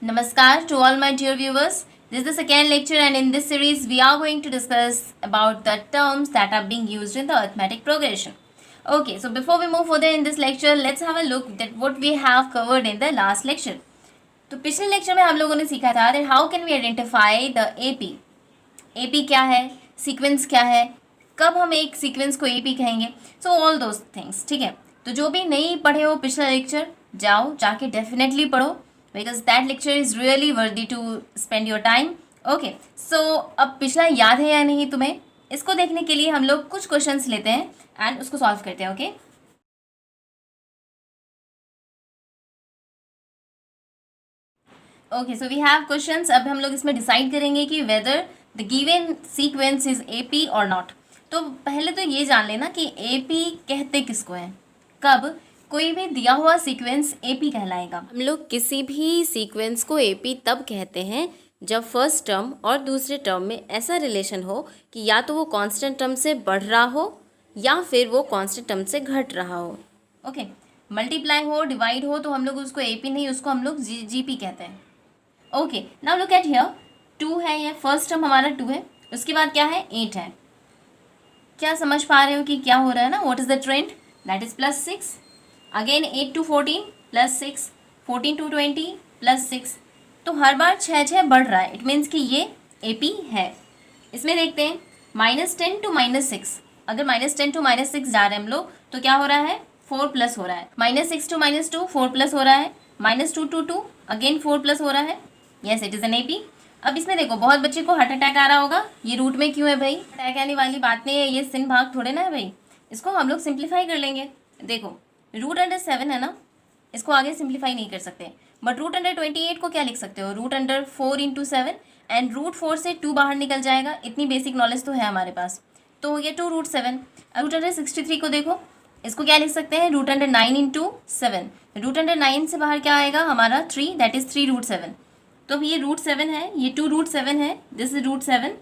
Namaskar to all my dear viewers. This is the second lecture, and in this series we are going to discuss about the terms that are being used in the arithmetic progression. Okay, so before we move further in this lecture, let's have a look at what we have covered in the last lecture. तो पिछले lecture में हम लोगों ने सीखा था that how can we identify the AP. AP क्या है, सीक्वेंस क्या है, कब हम एक सीक्वेंस को AP कहेंगे, सो ऑल दोज थिंग्स. ठीक है, तो जो भी नहीं पढ़े हो पिछला लेक्चर, जाके डेफिनेटली पढ़ो, because that lecture is really worthy to spend your time. Okay, so अब पिछला याद है या नहीं तुम्हें, इसको देखने के लिए हम लोग कुछ क्वेश्चंस लेते हैं एंड उसको सॉल्व करते हैं. Okay, okay, so we have questions. अब हम लोग इसमें डिसाइड करेंगे कि whether the given sequence is AP और नॉट. तो पहले तो ये जान लेना कि AP कहते किसको हैं. कब कोई भी दिया हुआ सीक्वेंस AP कहलाएगा. हम लोग किसी भी सीक्वेंस को AP तब कहते हैं जब फर्स्ट टर्म और दूसरे टर्म में ऐसा रिलेशन हो कि या तो वो कांस्टेंट टर्म से बढ़ रहा हो या फिर वो कांस्टेंट टर्म से घट रहा हो. ओके, मल्टीप्लाई हो, डिवाइड हो, तो हम लोग उसको AP नहीं, उसको हम लोग GP कहते हैं. Okay, now look at here. 2 है, ये फर्स्ट टर्म हमारा 2 है, उसके बाद क्या है 8 है. क्या समझ पा रहे हो कि क्या हो रहा है ना, what is the trend, that is +6. Again 8 to 14 +6, 14 to 20 +6. तो हर बार 6 बढ़ रहा है. इट मीन्स कि ये AP है. इसमें देखते हैं -10 to -6. अगर -10 to -6 जा रहे हैं हम लोग तो क्या हो रहा है, 4 प्लस हो रहा है. -6 to -2 4 प्लस हो रहा है. -2 to 2 अगेन 4 प्लस हो रहा है. Yes, it is an AP. अब इसमें देखो, बहुत बच्चे को हार्ट अटैक आ रहा होगा. ये रूट में क्यों है भाई, अटैक आने वाली बात नहीं है, ये सिन भाग थोड़े ना है भाई. इसको हम लोग सिंप्लीफाई कर लेंगे. देखो, √7 है ना, इसको आगे सिंप्लीफाई नहीं कर सकते, बट √28 को क्या लिख सकते हो, √4 × 7, एंड √4 से 2 बाहर निकल जाएगा. इतनी बेसिक नॉलेज तो है हमारे पास. तो ये 2√7. अब √63 को देखो, इसको क्या लिख सकते हैं, √9 × 7. √9 से बाहर क्या आएगा हमारा 3, दैट इज 3√7. तो अब ये √7 है, ये 2√7 है, दिस इज √7,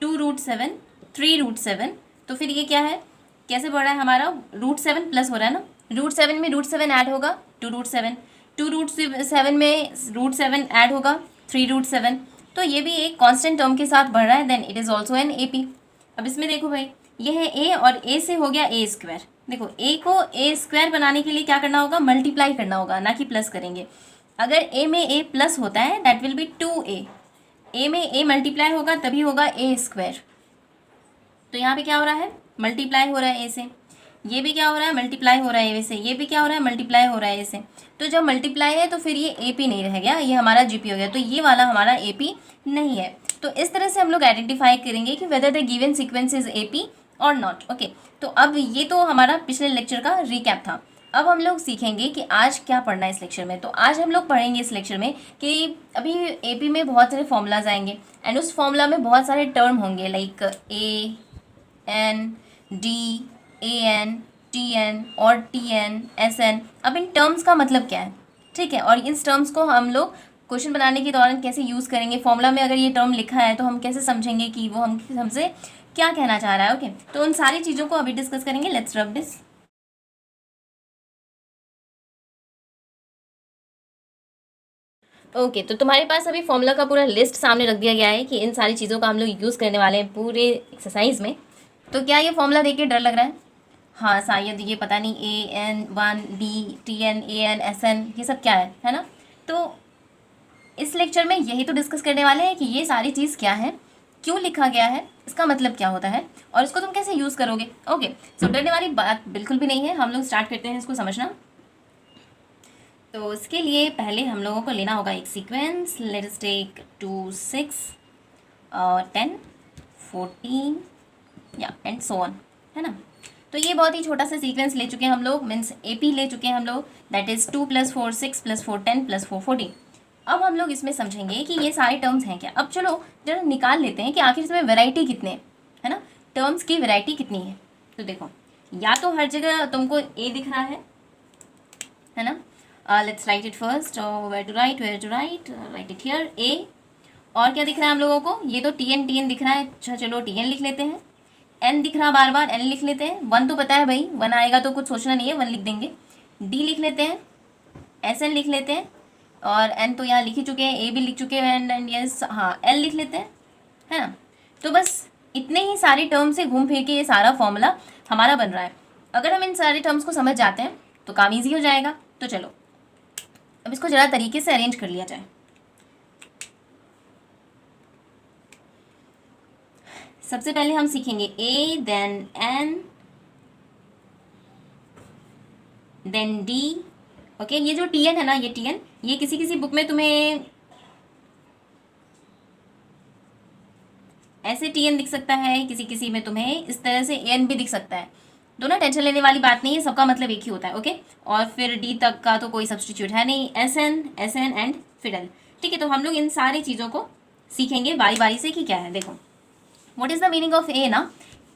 2√7, 3√7. तो फिर ये क्या है, कैसे बढ़ रहा है हमारा, √7 प्लस हो रहा है ना. √7 में √7 ऐड होगा 2√7, 2√7 में √7 ऐड होगा 3√7. तो ये भी एक कांस्टेंट टर्म के साथ बढ़ रहा है, then it is also an AP. अब इसमें देखो भाई, ये है A और A से हो गया A². देखो, A को A² बनाने के लिए क्या करना होगा, मल्टीप्लाई करना होगा, ना कि प्लस करेंगे. अगर A में A प्लस होता है that will be 2A. A में A मल्टीप्लाई होगा तभी होगा A². तो यहाँ पे क्या हो रहा है, मल्टीप्लाई हो रहा है A से. ये भी क्या हो रहा है, मल्टीप्लाई हो रहा है A से. ये भी क्या हो रहा है, मल्टीप्लाई हो रहा है A से. तो जब मल्टीप्लाई है तो फिर ये AP नहीं रह गया, ये हमारा GP हो गया. तो ये वाला हमारा AP नहीं है. तो इस तरह से हम लोग आइडेंटिफाई करेंगे कि whether the given sequence is AP और नॉट. ओके, तो अब ये तो हमारा पिछले लेक्चर का रिकैप था. अब हम लोग सीखेंगे कि आज क्या पढ़ना है इस लेक्चर में. तो आज हम लोग पढ़ेंगे इस लेक्चर में कि अभी AP में बहुत सारे फॉर्मूलाज आएंगे एंड उस फॉर्मूला में बहुत सारे टर्म होंगे, like AN, D, AN, TN और TN, SN. अब इन टर्म्स का मतलब क्या है, ठीक है, और इन टर्म्स को हम लोग क्वेश्चन बनाने के दौरान कैसे यूज़ करेंगे. फॉर्मूला में अगर ये टर्म लिखा है तो हम कैसे समझेंगे कि वो हमसे क्या कहना चाह रहा है. ओके, तो उन सारी चीज़ों को अभी डिस्कस करेंगे. Let's rub this. ओके, तो तुम्हारे पास अभी फॉर्मूला का पूरा लिस्ट सामने रख दिया गया है कि इन सारी चीज़ों का हम लोग यूज़ करने वाले हैं पूरे एक्सरसाइज में. तो क्या ये फॉर्मूला देख के डर लग रहा है, हाँ शायद ये पता नहीं AN1, D, TN, AN, SN ये सब क्या है ना. तो इस लेक्चर में यही तो डिस्कस करने वाले हैं कि ये सारी चीज़ क्या है, क्यों लिखा गया है, इसका मतलब क्या होता है और इसको तुम कैसे यूज़ करोगे. ओके, सो डरने वाली बात बिल्कुल भी नहीं है. हम लोग स्टार्ट करते हैं इसको समझना. तो इसके लिए पहले हम लोगों को लेना होगा एक सीक्वेंस. लेट अस टेक 2, 6 और 10, 14 या एंड सो ऑन, है ना. तो ये बहुत ही छोटा सा सीक्वेंस ले चुके हैं हम लोग, मीन्स AP ले चुके हैं हम लोग, दैट इज़ 2 + 4 6 + 4 10 + 4 14. अब हम लोग इसमें समझेंगे कि ये सारे टर्म्स हैं क्या. अब चलो जरा निकाल लेते हैं कि आखिर इसमें वैरायटी कितने है ना, टर्म्स की वैरायटी कितनी है. तो देखो, या तो हर जगह तुमको A दिख रहा है ना. Let's write it first. Where to write write it here A. और क्या दिख रहा है हम लोगों को, ये तो TN दिख रहा है. अच्छा चलो TN लिख लेते हैं. एन दिख रहा बार बार, एन लिख लेते हैं। 1 तो पता है भाई, 1 आएगा तो कुछ सोचना नहीं है, 1 लिख देंगे। डी लिख लेते हैं, एस एन लिख लेते हैं, और एन तो यहाँ लिख ही चुके हैं, ए भी लिख चुके हैं, एंड यस हाँ एल लिख लेते हैं, है ना। तो बस इतने ही सारे टर्म से घूम फिर के ये सारा फॉर्मूला हमारा बन रहा है। अगर हम इन सारे टर्म्स को समझ जाते हैं तो काम ईजी हो जाएगा। तो चलो अब इसको ज़रा तरीके से अरेंज कर लिया जाए। सबसे पहले हम सीखेंगे A, then N, then D. Okay, ये जो टी एन है ना, ये टी एन, ये किसी किसी बुक में तुम्हें ऐसे टी एन दिख सकता है, किसी किसी में तुम्हें इस तरह से ए एन भी दिख सकता है। दोनों टेंशन लेने वाली बात नहीं है, सबका मतलब एक ही होता है। ओके, और फिर डी तक का तो कोई सब्सटीट्यूट है नहीं, एस एन एंड फिर एल। ठीक है, तो हम लोग इन सारी चीज़ों को सीखेंगे बारी बारी से कि क्या है। देखो, what is the meaning of A ना,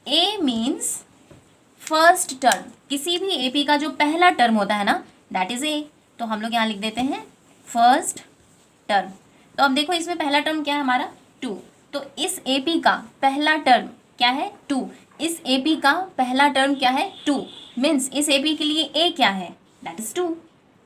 ए मीन्स फर्स्ट टर्म। किसी भी एपी का जो पहला टर्म होता है ना, दैट इज ए। तो हम लोग यहाँ लिख देते हैं फर्स्ट टर्म। तो अब देखो इसमें पहला टर्म क्या है हमारा, 2। तो इस एपी का पहला टर्म क्या है, 2। इस एपी का पहला टर्म क्या है, 2। मीन्स इस एपी के लिए ए क्या है, that is 2।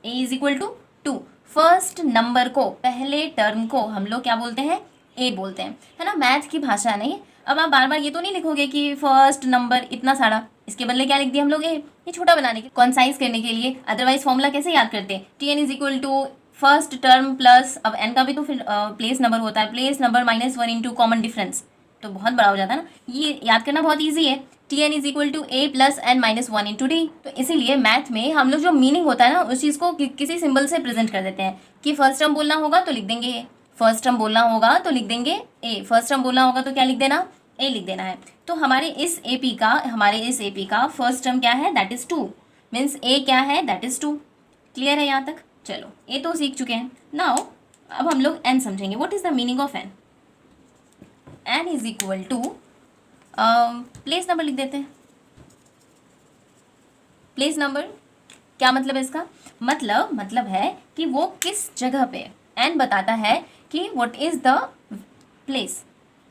A is equal to 2। First number को, पहले टर्म को हम लोग क्या बोलते हैं, ए बोलते हैं, है ना। मैथ की भाषा नहीं। अब आप बार बार ये तो नहीं लिखोगे कि फर्स्ट नंबर इतना सारा, इसके बदले क्या लिख दिया हम लोग, ये छोटा बनाने के, कॉन्साइज करने के लिए। अदरवाइज फॉर्मूला कैसे याद करते हैं, T n is equal to first term plus, अब एन का भी तो फिर प्लेस नंबर होता है, place number -1 into common difference, तो बहुत बड़ा हो जाता है ना। ये याद करना बहुत ईजी है, T n is equal to A plus n -1 into D. तो इसीलिए मैथ में हम लोग जो मीनिंग होता है ना, उस चीज़ को किसी सिंबल से प्रेजेंट कर देते हैं कि फर्स्ट टर्म बोलना होगा तो लिख देंगे ए, फर्स्ट टर्म बोलना होगा तो लिख देंगे ए, फर्स्ट टर्म बोलना होगा तो क्या लिख देना, ए लिख देना है। तो हमारे इस एपी का फर्स्ट टर्म क्या है, दैट इज 2। मीन्स ए क्या है, दैट इज 2। क्लियर है यहाँ तक। चलो ए तो सीख चुके हैं। नाउ अब हम लोग एन समझेंगे। What is the meaning of n, n is equal to, place number लिख देते हैं। प्लेस नंबर क्या मतलब है इसका, मतलब है कि वो किस जगह पे, एन बताता है कि व्हाट इज द प्लेस।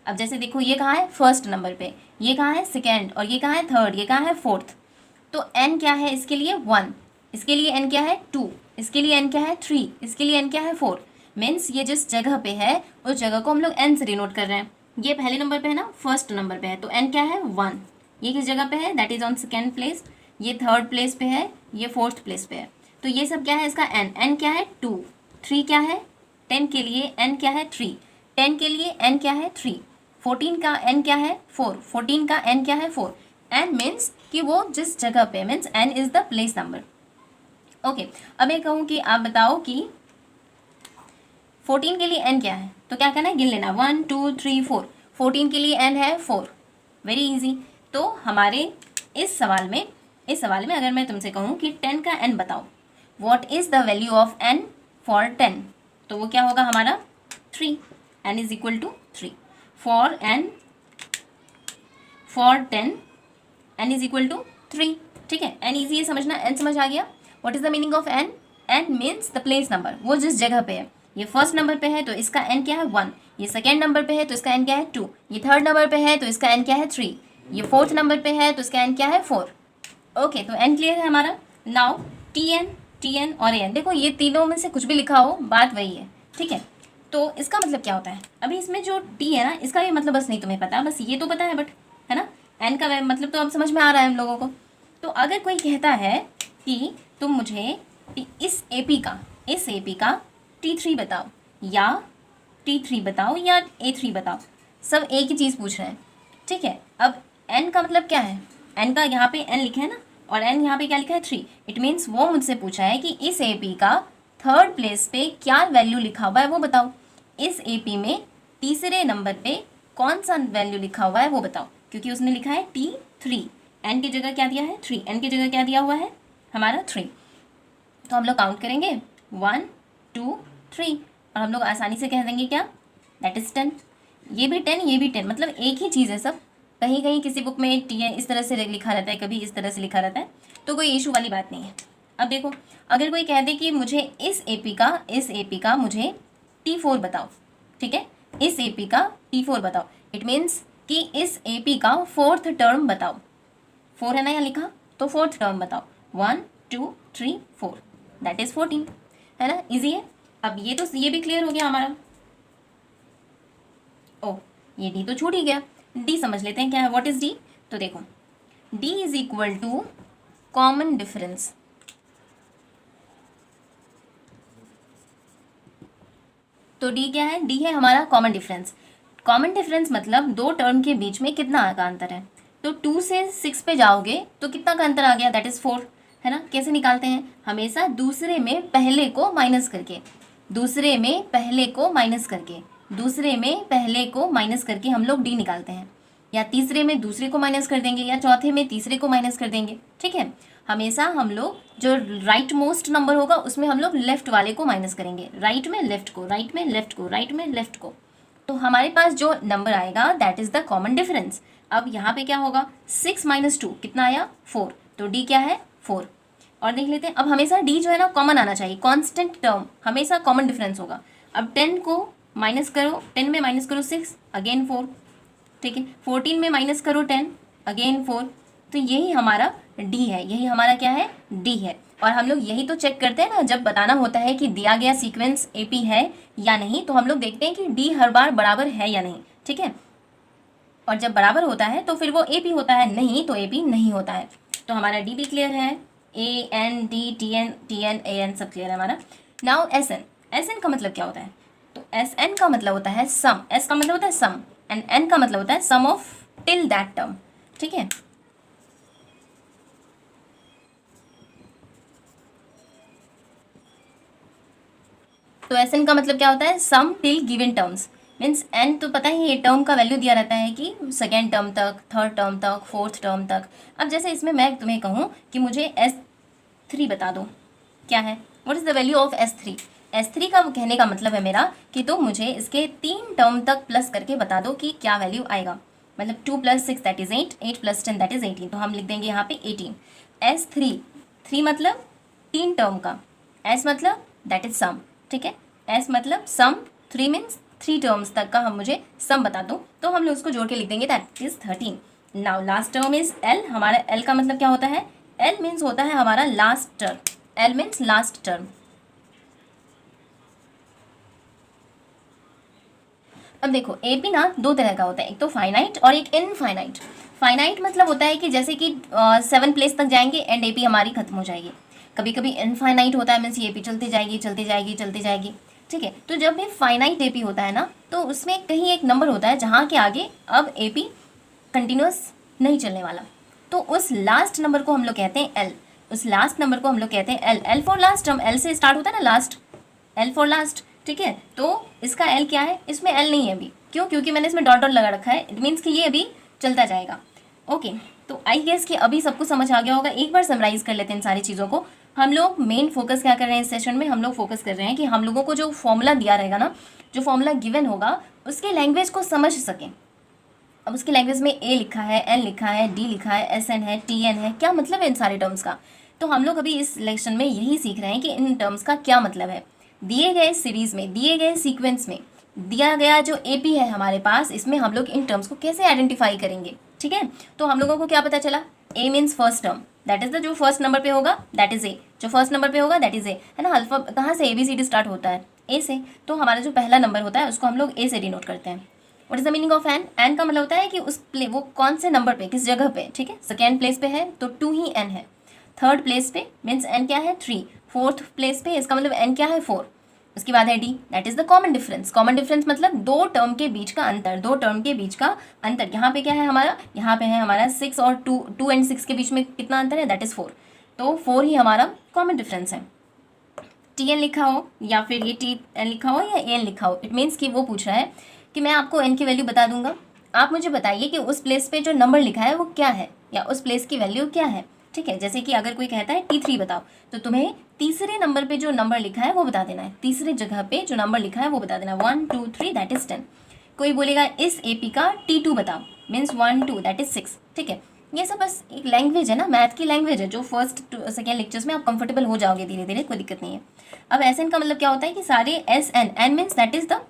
अब जैसे देखो ये कहाँ है, फर्स्ट नंबर पे, ये कहाँ है सेकेंड, और ये कहाँ है थर्ड, ये कहाँ है फोर्थ। तो एन क्या है इसके लिए, 1। इसके लिए एन क्या है, 2। इसके लिए एन क्या है, 3। इसके लिए एन क्या है, 4। मीन्स ये जिस जगह पे है उस जगह को हम लोग एन से डिनोट कर रहे हैं। ये पहले नंबर पे है ना, फर्स्ट नंबर पे है, तो एन क्या है, 1। ये किस जगह पे है, that is on second place. ये थर्ड प्लेस पे है, ये फोर्थ प्लेस पे है। तो ये सब क्या है इसका एन, एन क्या है 2, 3 क्या है, 10 के लिए एन क्या है 3, 10 के लिए एन क्या है 3, 14 का एन क्या है 4, 14 का एन क्या है 4। एन मीन्स कि वो जिस जगह पे, means n is the place number. Okay, अब मैं कहूँ कि आप बताओ कि 14 के लिए एन क्या है, तो क्या करना है, गिन लेना, 1 2 3 4। 14 के लिए एन है 4, वेरी इजी। तो हमारे इस सवाल में अगर मैं तुमसे कहूँ कि 10 का एन बताओ, what is the value of n for 10, तो वो क्या होगा हमारा 3। N is equal to 3 for 10 n is equal to 3। ठीक है, एन ईजी है समझना, एन समझ आ गया। What is the meaning of n, n means the place number, वो जिस जगह पे है। ये फर्स्ट नंबर पे है तो इसका एन क्या है 1, ये सेकेंड नंबर पे है तो इसका एन क्या है 2, ये थर्ड नंबर पे है तो इसका एन क्या है 3, ये फोर्थ नंबर पे है तो इसका एन क्या है 4। ओके, तो एन क्लियर है हमारा। नाउ टी एन और एन, देखो ये तीनों में से कुछ भी लिखा हो बात वही है। ठीक है, तो इसका मतलब क्या होता है, अभी इसमें जो टी है ना, इसका भी मतलब बस नहीं तुम्हें पता, बस ये तो पता है बट, है ना। एन का मतलब तो अब समझ में आ रहा है हम लोगों को। तो अगर कोई कहता है कि तुम मुझे इस एपी का T3 बताओ, या T3 बताओ, या A3 बताओ, सब एक ही चीज़ पूछ रहे हैं। ठीक है, अब n का मतलब क्या है, n का यहाँ पे n लिखा है ना, और n यहाँ पे क्या लिखा है 3। इट मीन्स वो मुझसे पूछा है कि इस एपी का थर्ड प्लेस पे क्या वैल्यू लिखा हुआ है वो बताओ। इस एपी में तीसरे नंबर पे कौन सा वैल्यू लिखा हुआ है वो बताओ, क्योंकि उसने लिखा है T3। n की जगह क्या दिया है 3, n की जगह क्या दिया हुआ है हमारा 3। तो हम लोग काउंट करेंगे 1 2 3, और हम लोग आसानी से कह देंगे क्या, दैट इज 10। ये भी 10, ये भी 10, मतलब एक ही चीज़ है सब। कहीं कहीं किसी बुक में इस तरह से लिखा रहता है, कभी इस तरह से लिखा रहता है, तो कोई इशू वाली बात नहीं है। अब देखो, अगर कोई कह दे कि मुझे इस एपी का मुझे T4 बताओ, ठीक है, इस एपी का T4 बताओ, इट मीन्स कि इस AP का फोर्थ टर्म बताओ। 4 है ना यहाँ लिखा, तो फोर्थ टर्म बताओ। 1 2 3 4 दैट इज 14, है ना, इजी है। अब ये भी क्लियर हो गया हमारा। ओ, ये D तो छूट ही गया। D समझ लेते हैं क्या है, व्हाट इज D। तो देखो D is equal to common difference. तो D क्या है, D है हमारा कॉमन डिफरेंस। कॉमन डिफरेंस मतलब दो टर्म के बीच में कितना का अंतर है। तो 2 से 6 पे जाओगे तो कितना का अंतर आ गया, दैट इज 4, है ना। कैसे निकालते हैं, हमेशा दूसरे में पहले को माइनस करके, दूसरे में पहले को माइनस करके, दूसरे में पहले को माइनस करके हम लोग D निकालते हैं। या तीसरे में दूसरे को माइनस कर देंगे, या चौथे में तीसरे को माइनस कर देंगे, ठीक है। हमेशा हम लोग जो राइट मोस्ट नंबर होगा उसमें हम लोग लेफ्ट वाले को माइनस करेंगे, राइट में लेफ्ट को, राइट में लेफ्ट को, राइट में लेफ्ट को। तो हमारे पास जो नंबर आएगा that is the common difference. अब यहाँ पे क्या होगा, 6 - 2 कितना आया, 4। तो D क्या है, 4। और देख लेते हैं, अब हमेशा D जो है ना कॉमन आना चाहिए, कांस्टेंट टर्म हमेशा कॉमन डिफरेंस होगा। अब 10 को माइनस करो, 10 में माइनस करो 6, अगेन 4, ठीक है। 14 में माइनस करो 10, अगेन 4। तो यही हमारा D है, यही हमारा क्या है, D है। और हम लोग यही तो चेक करते हैं ना, जब बताना होता है कि दिया गया सीक्वेंस AP है या नहीं, तो हम लोग देखते हैं कि D हर बार बराबर है या नहीं, ठीक है। और जब बराबर होता है तो फिर वो AP होता है, नहीं तो AP नहीं होता है। तो हमारा D भी क्लियर है, AN D TN TN AN सब क्लियर है हमारा। नाउ SN का मतलब क्या होता है, तो SN का मतलब होता है सम, S का मतलब होता है सम, एंड N का मतलब होता है sum of till that term, ठीक है। तो SN का मतलब क्या होता है, sum till given terms. Means N तो पता ही ये टर्म का वैल्यू दिया रहता है कि सेकेंड टर्म तक, थर्ड टर्म तक, फोर्थ टर्म तक। अब जैसे इसमें मैं तुम्हें कहूँ कि मुझे S3 बता दो, क्या है, what is the value of S3। S3 का कहने का मतलब है मेरा कि तुम मुझे इसके 3 टर्म तक प्लस करके बता दो कि क्या वैल्यू आएगा। मतलब 2 + 6 दैट इज 8, 8 + 10 दैट इज 18। तो हम लिख देंगे यहाँ पे 18। S3, 3 मतलब 3 टर्म का, S मतलब दैट इज सम, ठीक है। S मतलब सम, 3 मीन्स 3 टर्म्स तक का हम मुझे सम बता दो, तो हम लोग उसको जोड़ के लिख देंगे that is 13। Now last term is L। हमारा L का मतलब क्या होता है, L मीन्स होता है हमारा last term, L means last term. अब देखो AP ना दो तरह का होता है, एक तो फाइनाइट और एक इनफाइनाइट। फाइनाइट मतलब होता है कि जैसे कि 7 प्लेस तक जाएंगे एंड AP हमारी खत्म हो जाएगी। कभी कभी इनफाइनाइट होता है, मीन्स AP चलती जाएगी चलती जाएगी चलती जाएगी, ठीक है। तो जब भी फाइनाइट AP होता है ना, तो उसमें कहीं एक नंबर होता है जहाँ के आगे अब AP कंटिन्यूस नहीं चलने वाला, तो उस लास्ट नंबर को हम लोग कहते हैं L। उस लास्ट नंबर को हम लोग कहते हैं L। L फॉर लास्ट, हम L से स्टार्ट होता है ना लास्ट, L फॉर लास्ट, ठीक है। तो इसका L क्या है, इसमें L नहीं है अभी, क्यों, क्योंकि मैंने इसमें डॉट डॉट लगा रखा है, इट मीन्स कि ये अभी चलता जाएगा। ओके, तो आई गेस कि अभी सबको समझ आ गया होगा। एक बार समराइज कर लेते हैं इन सारी चीज़ों को। हम लोग मेन फोकस क्या कर रहे हैं इस सेशन में, हम लोग फोकस कर रहे हैं कि हम लोगों को जो फॉर्मूला दिया रहेगा ना, जो फॉर्मूला गिवन होगा उसके लैंग्वेज को समझ सकें। अब उसकी लैंग्वेज में A लिखा है, N लिखा है, D लिखा है, SN है, TN है, क्या मतलब है इन सारे टर्म्स का। तो हम लोग अभी इस लेक्शन में यही सीख रहे हैं कि इन टर्म्स का क्या मतलब है। दिए गए सीरीज में, दिए गए सीक्वेंस में दिया गया जो AP है हमारे पास, इसमें हम लोग इन टर्म्स को कैसे आइडेंटिफाई करेंगे, ठीक है। तो हम लोगों को क्या पता चला, A means first term, that is the जो फर्स्ट नंबर पे होगा दैट इज A, जो फर्स्ट नंबर पे होगा दैट इज A, है ना। अल्फा कहाँ से ABCD स्टार्ट होता है, A से। तो हमारा जो पहला नंबर होता है उसको हम लोग A से डिनोट करते हैं। What is the meaning of N। N का मतलब होता है कि वो कौन से नंबर पे, किस जगह पे, ठीक है। सेकेंड प्लेस पे है तो 2 ही N है। थर्ड प्लेस पे मीन्स N क्या है, 3। फोर्थ प्लेस पे इसका मतलब N क्या है, 4। उसके बाद है D, that is the common difference. Common difference मतलब दो टर्म के बीच का अंतर, दो टर्म के बीच का अंतर। यहाँ पे क्या है हमारा, यहाँ पे है हमारा 6 और 2 एंड 6 के बीच में कितना अंतर है, दैट इज 4। तो 4 ही हमारा कॉमन डिफरेंस है। TN लिखा हो या फिर ये TN लिखा हो या AN लिखा हो, इट मीन्स कि वो पूछ रहा है कि मैं आपको N की वैल्यू बता दूंगा, आप मुझे बताइए कि उस प्लेस पे जो नंबर लिखा है वो क्या है, या उस प्लेस की वैल्यू क्या है, ठीक है। जैसे कि अगर कोई कहता है T3 बताओ, तो तुम्हें तीसरे नंबर पे जो नंबर लिखा है वो बता देना है, तीसरे जगह पे जो नंबर लिखा है वो बता देना है, 1 2 3 दैट इज 10। कोई बोलेगा इस AP का T2 बताओ, मीन्स 1 2 दैट इज 6, ठीक है। ये सब बस एक लैंग्वेज है ना, मैथ की लैंग्वेज है, जो फर्स्ट सेकेंड लेक्चर्स में आप कंफर्टेबल हो जाओगे धीरे धीरे, कोई दिक्कत नहीं है। अब SN का मतलब क्या होता है कि सारे SN, N means that is the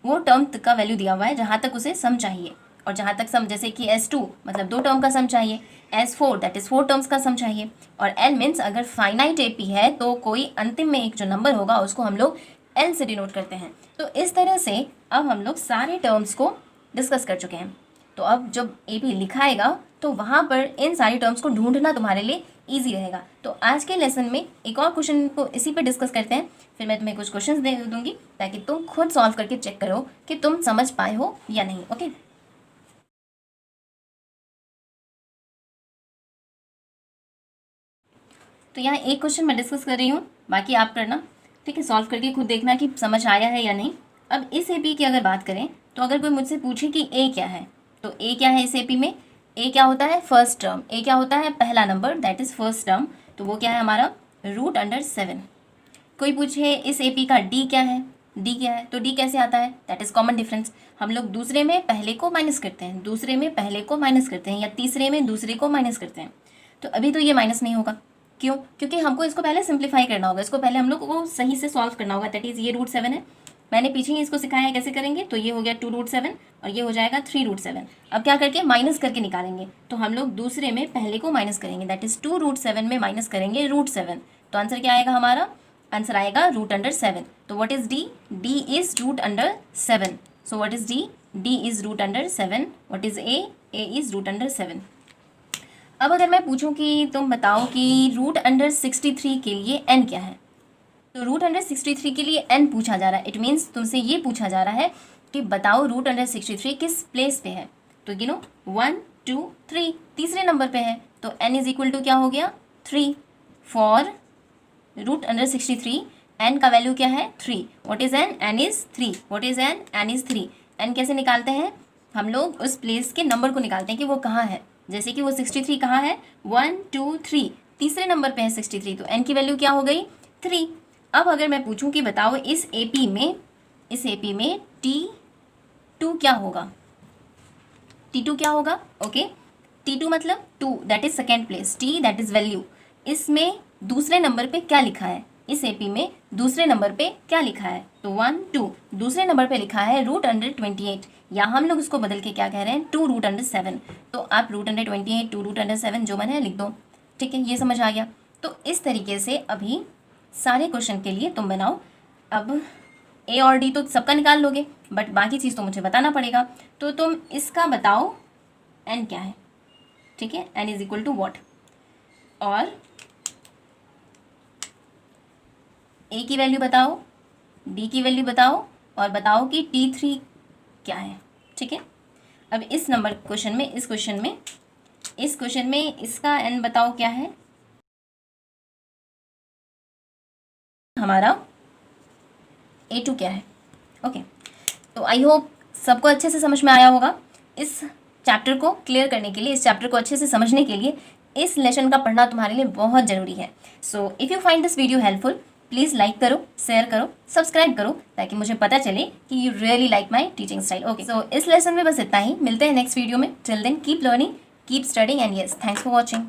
वो टर्म का वैल्यू दिया हुआ है जहाँ तक उसे सम चाहिए। और जहाँ तक सम, जैसे कि S2 मतलब 2 टर्म का सम चाहिए, S4 दैट इज़ 4 टर्म्स का सम चाहिए, और L मीन्स अगर फाइनाइट AP है तो कोई अंतिम में एक जो नंबर होगा उसको हम लोग L से डिनोट करते हैं। तो इस तरह से अब हम लोग सारे टर्म्स को डिस्कस कर चुके हैं। तो अब जब AP लिखाएगा तो वहाँ पर इन सारी टर्म्स को ढूंढना तुम्हारे लिए ईजी रहेगा। तो आज के लेसन में एक और क्वेश्चन को इसी पे डिस्कस करते हैं, फिर मैं तुम्हें कुछ क्वेश्चंस दे दूंगी ताकि तुम खुद सॉल्व करके चेक करो कि तुम समझ पाए हो या नहीं। ओके, तो यहाँ एक क्वेश्चन मैं डिस्कस कर रही हूँ, बाकी आप करना, ठीक है, सॉल्व करके खुद देखना कि समझ आया है या नहीं। अब इस AP की अगर बात करें तो अगर कोई मुझसे पूछे कि A क्या है, तो A क्या है इस AP में, A क्या होता है फर्स्ट टर्म, A क्या होता है पहला number that is first term, तो वो क्या है हमारा √7। कोई पूछे इस AP का D क्या है, D क्या है, तो D कैसे आता है, दैट इज़ कॉमन डिफरेंस। हम लोग दूसरे में पहले को माइनस करते हैं, दूसरे में पहले को माइनस करते हैं, या तीसरे में दूसरे को माइनस करते हैं। तो अभी तो ये माइनस नहीं होगा, क्यों, क्योंकि हमको इसको पहले सिंप्लीफाई करना होगा, इसको पहले हम लोग को सही से सॉल्व करना होगा। दैट इज़ ये √7 है, मैंने पीछे ही इसको सिखाया है कैसे करेंगे, तो ये हो गया 2√7 और ये हो जाएगा 3√7। अब क्या करके माइनस करके निकालेंगे, तो हम लोग दूसरे में पहले को माइनस करेंगे, दैट इज़ 2√7 में माइनस करेंगे √7, तो आंसर क्या आएगा हमारा, आंसर आएगा √7। तो what is D, D is √7। So what is D, D is √7। What is A, A is √7। अब अगर मैं पूछूं कि तुम बताओ कि √63 के लिए n क्या है, तो √63 के लिए n पूछा जा रहा है, इट मीन्स तुमसे ये पूछा जा रहा है कि बताओ √63 किस प्लेस पे है, तो गिनो 1 2 3, तीसरे नंबर पे है, तो n इज इक्वल टू क्या हो गया 3 फॉर √63। n का वैल्यू क्या है 3। What is n, n is 3। What is n, n is 3। n कैसे निकालते हैं, हम लोग उस प्लेस के नंबर को निकालते हैं कि वो कहाँ है, जैसे कि वो 63 कहाँ है 1 2 3, तीसरे नंबर पे है 63, तो n की वैल्यू क्या हो गई 3। अब अगर मैं पूछूं कि बताओ इस AP में T2 क्या होगा, T2 क्या होगा, ओके, T2 मतलब 2 that is second place, T that is value. इसमें दूसरे नंबर पे क्या लिखा है, इस AP में दूसरे नंबर पे क्या लिखा है, तो 1 2, दूसरे नंबर पे लिखा है √28, या हम लोग उसको बदल के क्या कह रहे हैं 2√7। तो आप √28 2√7 जो मन है लिख दो, ठीक है, ये समझ आ गया। तो इस तरीके से अभी सारे क्वेश्चन के लिए तुम बनाओ। अब A और D तो सबका निकाल लोगे, बट बाकी चीज़ तो मुझे बताना पड़ेगा, तो तुम इसका बताओ n क्या है, ठीक है, n is equal to what, और A की वैल्यू बताओ, D की वैल्यू बताओ, और बताओ कि T3 क्या है, ठीक है। अब इस नंबर क्वेश्चन में इस क्वेश्चन में इसका n बताओ क्या है, हमारा A2 क्या है, ओके। तो आई होप सबको अच्छे से समझ में आया होगा। इस चैप्टर को क्लियर करने के लिए, इस चैप्टर को अच्छे से समझने के लिए इस लेसन का पढ़ना तुम्हारे लिए बहुत ज़रूरी है। So if you find this video helpful, please like करो, शेयर करो, सब्सक्राइब करो, ताकि मुझे पता चले कि you really like my teaching style. Okay, so इस लेसन में बस इतना ही, मिलते हैं नेक्स्ट वीडियो में। Till then keep learning, keep studying, and yes, thanks for watching.